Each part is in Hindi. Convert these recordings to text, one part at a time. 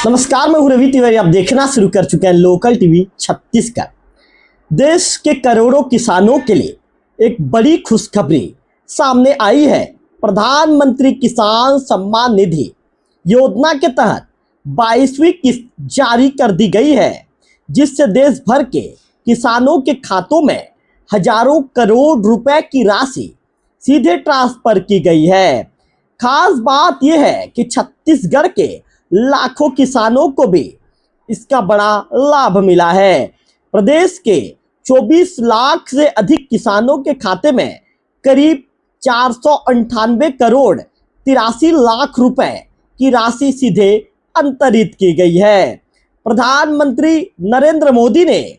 नमस्कार, मैं हूं रवि तिवारी। आप देखना शुरू कर चुके हैं लोकल टीवी छत्तीसगढ़। देश के करोड़ों किसानों के लिए एक बड़ी खुशखबरी सामने आई है। प्रधानमंत्री किसान सम्मान निधि योजना के तहत 22वीं किस्त जारी कर दी गई है, जिससे देश भर के किसानों के खातों में हजारों करोड़ रुपए की राशि सीधे ट्रांसफर की गई है। खास बात यह है कि छत्तीसगढ़ के लाखों किसानों को भी इसका बड़ा लाभ मिला है। प्रदेश के 24 लाख से अधिक किसानों के खाते में करीब 498 करोड़ 83 लाख रुपए की राशि सीधे अंतरित की गई है। प्रधानमंत्री नरेंद्र मोदी ने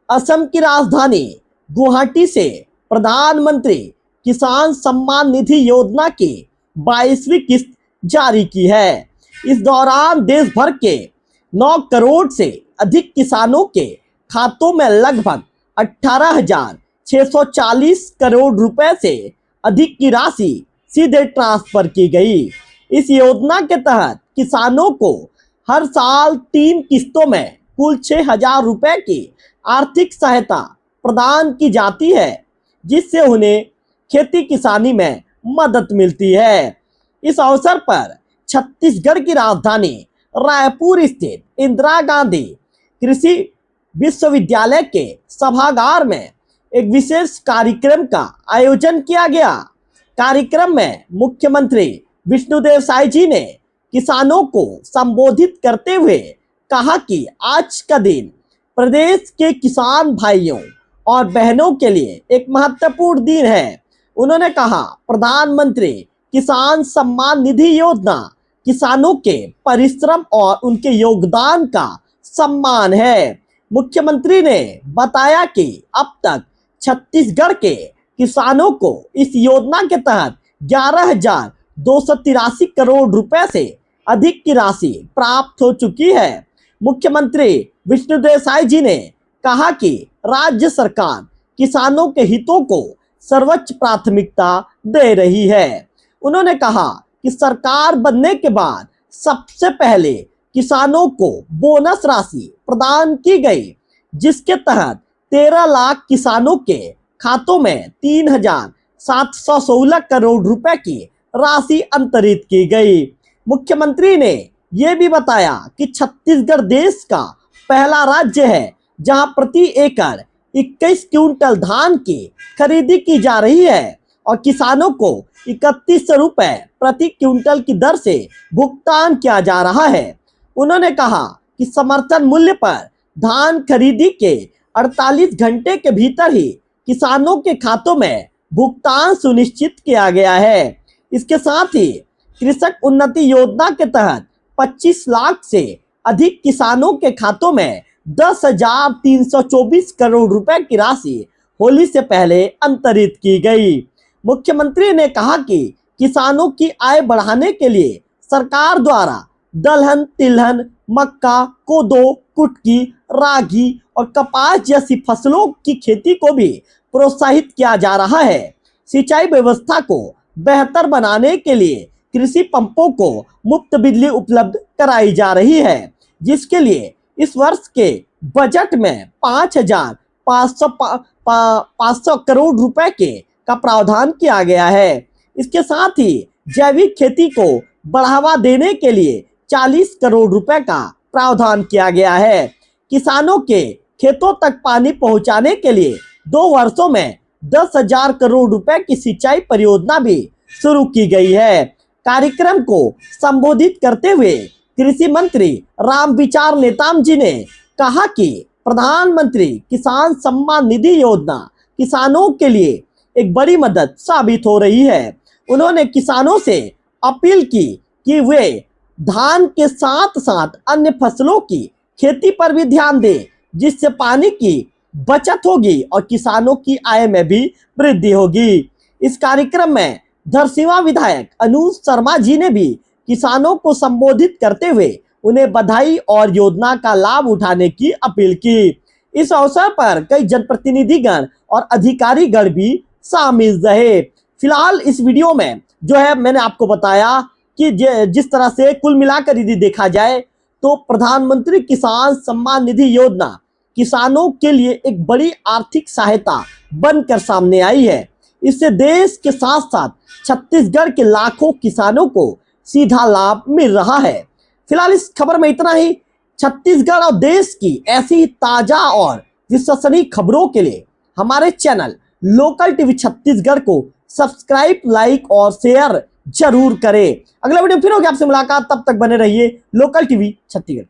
असम की राजधानी गुवाहाटी से प्रधानमंत्री किसान सम्मान निधि योजना की 22वीं किस्त जारी की है। इस दौरान देश भर के 9 करोड़ से अधिक किसानों के खातों में लगभग 18,640 करोड़ रुपए से अधिक की राशि सीधे ट्रांसफर की गई। इस योजना के तहत किसानों को हर साल 3 किस्तों में कुल 6,000 रुपए की आर्थिक सहायता प्रदान की जाती है, जिससे उन्हें खेती किसानी में मदद मिलती है। इस अवसर पर छत्तीसगढ़ की राजधानी रायपुर स्थित इंदिरा गांधी कृषि विश्वविद्यालय के सभागार में एक विशेष कार्यक्रम का आयोजन किया गया। कार्यक्रम में मुख्यमंत्री विष्णुदेव साय जी ने किसानों को संबोधित करते हुए कहा कि आज का दिन प्रदेश के किसान भाइयों और बहनों के लिए एक महत्वपूर्ण दिन है। उन्होंने कहा, प्रधानमंत्री किसान सम्मान निधि योजना किसानों के परिश्रम और उनके योगदान का सम्मान है। मुख्यमंत्री ने बताया कि अब तक छत्तीसगढ़ के किसानों को इस योजना के तहत 11,283 करोड़ रुपए से अधिक की राशि प्राप्त हो चुकी है। मुख्यमंत्री विष्णुदेव साय जी ने कहा कि राज्य सरकार किसानों के हितों को सर्वोच्च प्राथमिकता दे रही है। उन्होंने कहा कि सरकार बनने के बाद सबसे पहले किसानों को बोनस राशि प्रदान की गई, जिसके तहत 13 लाख किसानों के खातों में 3,716 करोड़ रुपए की राशि अंतरित की गई। मुख्यमंत्री ने यह भी बताया कि छत्तीसगढ़ देश का पहला राज्य है जहां प्रति एकड़ 21 क्विंटल धान की खरीदी की जा रही है और किसानों को 31 रुपए प्रति क्विंटल की दर से भुगतान किया जा रहा है। उन्होंने कहा कि समर्थन मूल्य पर धान खरीदी के 48 घंटे के भीतर ही किसानों के खातों में भुगतान सुनिश्चित किया गया है। इसके साथ ही कृषक उन्नति योजना के तहत 25 लाख से अधिक किसानों के खातों में 10,324 करोड़ रुपए की राशि होली से पहले अंतरित की गई। मुख्यमंत्री ने कहा कि किसानों की आय बढ़ाने के लिए सरकार द्वारा दलहन, तिलहन, मक्का, कोदो, कुटकी, रागी और कपास जैसी फसलों की खेती को भी प्रोत्साहित किया जा रहा है। सिंचाई व्यवस्था को बेहतर बनाने के लिए कृषि पंपों को मुफ्त बिजली उपलब्ध कराई जा रही है, जिसके लिए इस वर्ष के बजट में 5,500 करोड़ रुपए का प्रावधान किया गया है। इसके साथ ही जैविक खेती को बढ़ावा देने के लिए 40 करोड़ रुपए का प्रावधान किया गया है। किसानों के खेतों तक पानी पहुंचाने के लिए 2 वर्षों में 10,000 करोड़ रुपए की सिंचाई परियोजना भी शुरू की गई है। कार्यक्रम को संबोधित करते हुए कृषि मंत्री रामविचार नेताम जी ने कहा कि प्रधानमंत्री किसान सम्मान निधि योजना किसानों के लिए एक बड़ी मदद साबित हो रही है। उन्होंने किसानों से अपील की कि वे धान के साथ साथ अन्य फसलों की खेती पर भी ध्यान दें, जिससे पानी की बचत होगी और किसानों की आय में भी वृद्धि होगी। इस कार्यक्रम में धरसींवा विधायक अनुज शर्मा जी ने भी किसानों को संबोधित करते हुए उन्हें बधाई और योजना का लाभ उठाने की अपील की। इस अवसर पर कई जनप्रतिनिधिगण और अधिकारीगण भी शामिल रहे। फिलहाल इस वीडियो में जो है मैंने आपको बताया कि जिस तरह से कुल मिलाकर यदि देखा जाए दोस्तों, प्रधानमंत्री किसान सम्मान निधि योजना किसानों के लिए एक बड़ी आर्थिक सहायता बनकर सामने आई है। इससे देश के साथ साथ छत्तीसगढ़ के लाखों किसानों को सीधा लाभ मिल रहा है। फिलहाल इस खबर में इतना ही। छत्तीसगढ़ और देश की ऐसी ही ताजा और विश्वसनीय खबरों के लिए हमारे चैनल लोकल टीवी छत्तीसगढ़ को सब्सक्राइब, लाइक और शेयर जरूर करें। अगला वीडियो फिर होगी आपसे मुलाकात, तब तक बने रहिए लोकल टीवी छत्तीसगढ़।